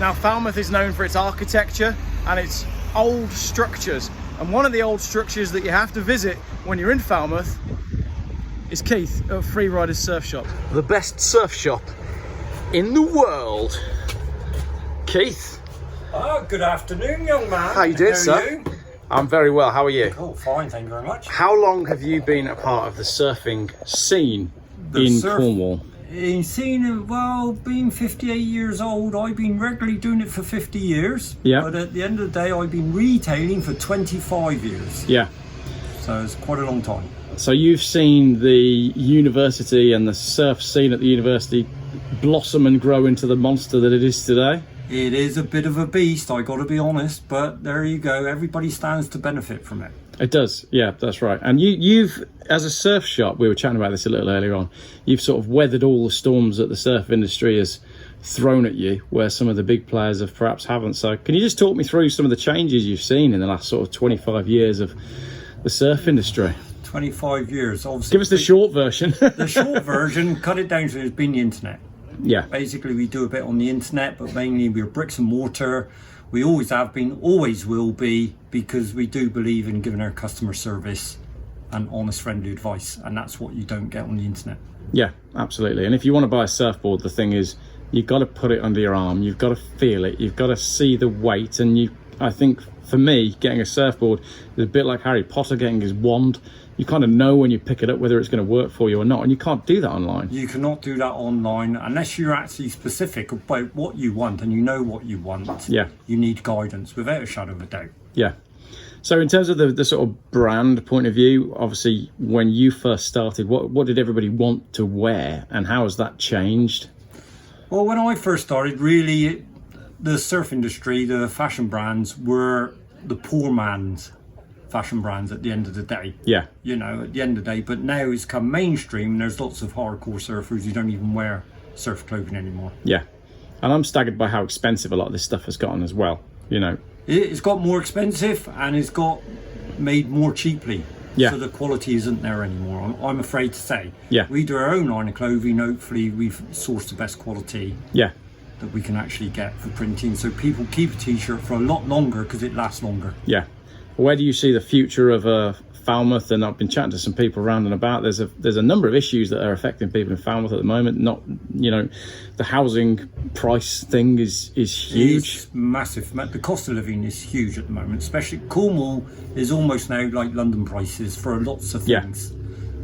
Now, Falmouth is known for its architecture and its old structures. And one of the old structures that you have to visit when you're in Falmouth is Keith at Freeriders Surf Shop. The best surf shop in the world. Keith. Oh, good afternoon, young man. How you doing, sir? I'm very well. How are you? Oh, fine, thank you very much. How long have you been a part of the surfing scene in Cornwall? Being 58 years old, I've been regularly doing it for 50 years. Yeah. But at the end of the day, I've been retailing for 25 years. Yeah. So it's quite a long time. So you've seen the university and the surf scene at the university blossom and grow into the monster that it is today? It is a bit of a beast, I got to be honest, but there you go. Everybody stands to benefit from it. It does, yeah, that's right. And you've, as a surf shop, we were chatting about this a little earlier on, you've sort of weathered all the storms that the surf industry has thrown at you, where some of the big players have perhaps haven't. So can you just talk me through some of the changes you've seen in the last sort of 25 years of the surf industry? 25 years, obviously. Give us the short version. The short version, cut it down to it's been the internet. Yeah. Basically, we do a bit on the internet, but mainly we're bricks and mortar. We always have been, always will be, because we do believe in giving our customer service and honest, friendly advice, and that's what you don't get on the internet. Yeah, absolutely. And if you want to buy a surfboard, the thing is, you've got to put it under your arm, you've got to feel it, you've got to see the weight, and I think for me, getting a surfboard is a bit like Harry Potter getting his wand. You kind of know when you pick it up whether it's going to work for you or not, and you can't do that online. You cannot do that online unless you're actually specific about what you want and you know what you want. Yeah. You need guidance without a shadow of a doubt. Yeah. So in terms of the sort of brand point of view, obviously when you first started, what did everybody want to wear, and how has that changed? Well, when I first started, really, the surf industry, the fashion brands were the poor man's fashion brands at the end of the day. Yeah. You know, at the end of the day, but now it's come mainstream and there's lots of hardcore surfers who don't even wear surf clothing anymore. Yeah. And I'm staggered by how expensive a lot of this stuff has gotten as well, you know. It's got more expensive and it's got made more cheaply. Yeah. So the quality isn't there anymore, I'm afraid to say. Yeah. We do our own line of clothing. Hopefully we've sourced the best quality. Yeah. That we can actually get for printing, so people keep a t-shirt for a lot longer because it lasts longer. Yeah. Where do you see the future of Falmouth? And I've been chatting to some people around and about. There's a number of issues that are affecting people in Falmouth at the moment. Not, you know, the housing price thing is huge. It's massive. The cost of living is huge at the moment. Especially Cornwall is almost now like London prices for lots of things,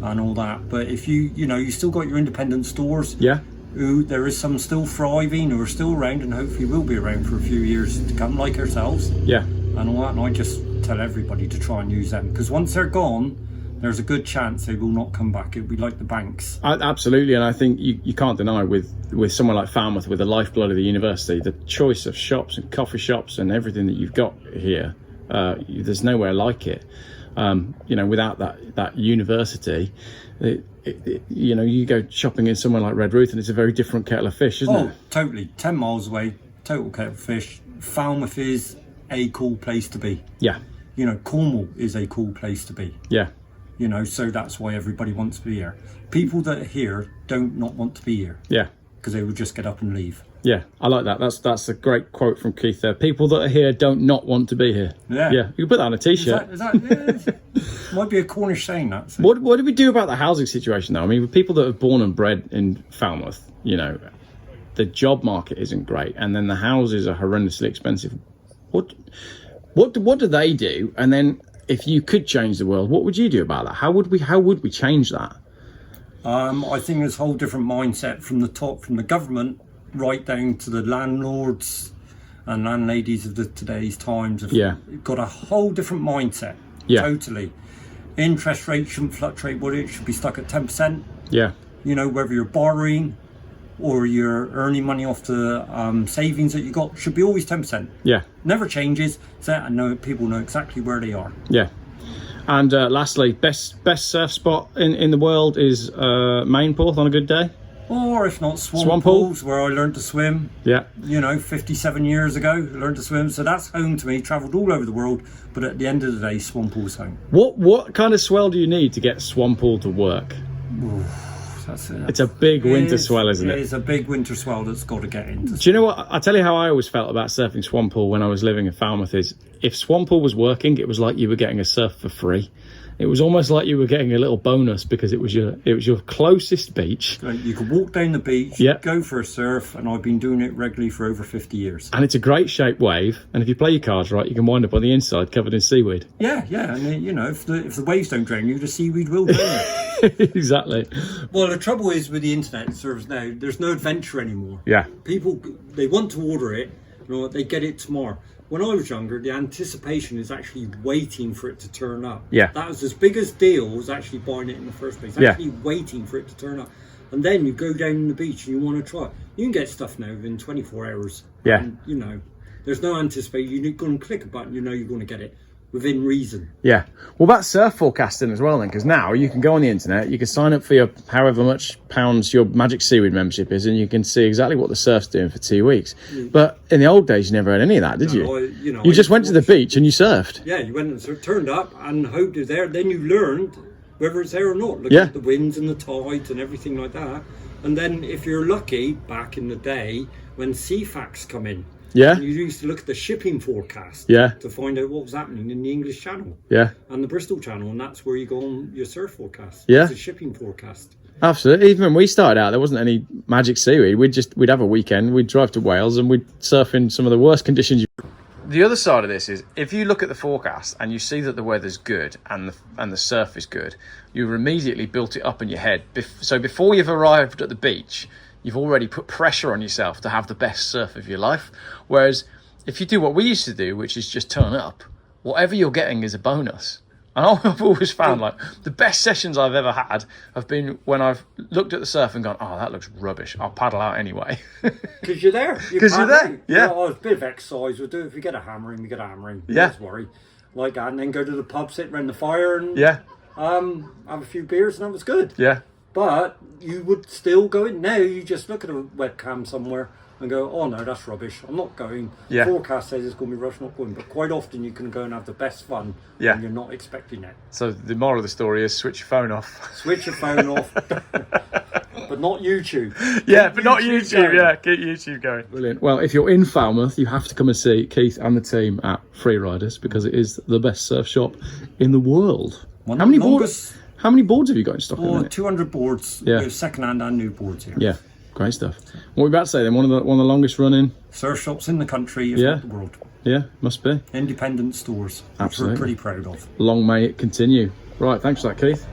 and all that. But if you still got your independent stores. Yeah. There is some still thriving who are still around and hopefully will be around for a few years to come, like ourselves. Yeah. And all that, and I just tell everybody to try and use them, because once they're gone, there's a good chance they will not come back. It'll be like the banks. Absolutely, and I think you can't deny with somewhere like Falmouth, with the lifeblood of the university, the choice of shops and coffee shops and everything that you've got here, there's nowhere like it. Without that university, you go shopping in somewhere like Redruth and it's a very different kettle of fish, isn't it? Oh, totally. 10 miles away, total kettle of fish. Falmouth is a cool place to be. Yeah. Cornwall is a cool place to be. Yeah. So that's why everybody wants to be here. People that are here don't not want to be here. Yeah. Because they will just get up and leave. Yeah, I like that. That's a great quote from Keith there. People that are here don't not want to be here. Yeah. Yeah, you can put that on a t-shirt. Might be a Cornish saying that. So. What do we do about the housing situation though? I mean, with people that are born and bred in Falmouth, the job market isn't great, and then the houses are horrendously expensive. What do they do? And then if you could change the world, what would you do about that? How would we change that? I think there's a whole different mindset from the top, from the government right down to the landlords and landladies of today's times. Have got a whole different mindset. Yeah. Totally. Interest rates shouldn't fluctuate, would it? Should be stuck at 10%. Yeah. Whether you're borrowing or you're earning money off the savings that you got, should be always 10%. Yeah. Never changes. So and people know exactly where they are. Yeah. And lastly, best surf spot in the world is Mainporth on a good day? Or if not, Swampools, where I learned to swim. Yeah. 57 years ago, I learned to swim. So that's home to me. Travelled all over the world. But at the end of the day, Swampools home. What kind of swell do you need to get Swampool to work? That's it. It's a big winter swell, isn't it? It's a big winter swell that's got to get into. Do you know what? I'll tell you how I always felt about surfing Swamppool when I was living in Falmouth is if Swamppool was working, it was like you were getting a surf for free. It was almost like you were getting a little bonus because it was your closest beach. Like you could walk down the beach, Yep. go for a surf, and I've been doing it regularly for over 50 years. And it's a great shaped wave. And if you play your cards right, you can wind up on the inside covered in seaweed. Yeah, and you know, if the waves don't drown you, the seaweed will drown you. Exactly. Well, the trouble is with the internet servers now, there's no adventure anymore. Yeah. People, they want to order it, you know, they get it tomorrow. When I was younger, the anticipation is actually waiting for it to turn up. Yeah. That was as big as deal was actually buying it in the first place. Yeah. Actually waiting for it to turn up. And then you go down the beach and you want to try it. You can get stuff now within 24 hours. Yeah. And, you know, there's no anticipation. You're going to click a button, you know you're going to get it within reason. Yeah. Well, that's surf forecasting as well then, because now you can go on the internet, you can sign up for your however much pounds your Magic Seaweed membership is, and you can see exactly what the surf's doing for 2 weeks. But in the old days, you never had any of that, did you? You just went to the beach and you surfed. Yeah, you went and turned up and hoped it was there. Then you learned whether it's there or not. Look Yeah. at the winds and the tides and everything like that. And then if you're lucky, back in the day, when CFAX come in, Yeah. you used to look at the shipping forecast Yeah. to find out what was happening in the English Channel Yeah. and the Bristol Channel, and that's where you go on your surf forecast. Yeah. It's a shipping forecast. Absolutely. Even when we started out, there wasn't any Magic Seaweed. We'd have a weekend, we'd drive to Wales and we'd surf in some of the worst conditions. The other side of this is if you look at the forecast and you see that the weather's good and the surf is good, you've immediately built it up in your head. So before you've arrived at the beach, you've already put pressure on yourself to have the best surf of your life. Whereas if you do what we used to do, which is just turn up, whatever you're getting is a bonus. And I've always found like the best sessions I've ever had have been when I've looked at the surf and gone, oh, that looks rubbish. I'll paddle out anyway. Because you're there. Because you're there, yeah. Oh, it's a bit of exercise. We'll do it. If we get a hammering, we get a hammering. Yeah. Don't worry. Like that. And then go to the pub, sit around the fire and Yeah. have a few beers, and that was good. Yeah. But you would still go in. Now you just look at a webcam somewhere and go, oh no, that's rubbish. I'm not going. Yeah. Forecast says it's going to be rubbish, not going. But quite often you can go and have the best fun Yeah. when you're not expecting it. So the moral of the story is switch your phone off. Switch your phone off. But not YouTube. Yeah, Keep but not YouTube. going. Yeah, keep YouTube going. Brilliant. Well, if you're in Falmouth, you have to come and see Keith and the team at Freeriders because it is the best surf shop in the world. One How of many the boards? How many boards have you got in stock? at the Oh, minute? 200 boards. Yeah. We have second-hand and new boards here. Yeah, great stuff. What were we about to say then? One of the longest running. Surf shops in the country, if Yeah. not the world. Yeah, must be. Independent stores, which Absolutely. we're pretty proud of. Long may it continue. Right, thanks for that, Keith.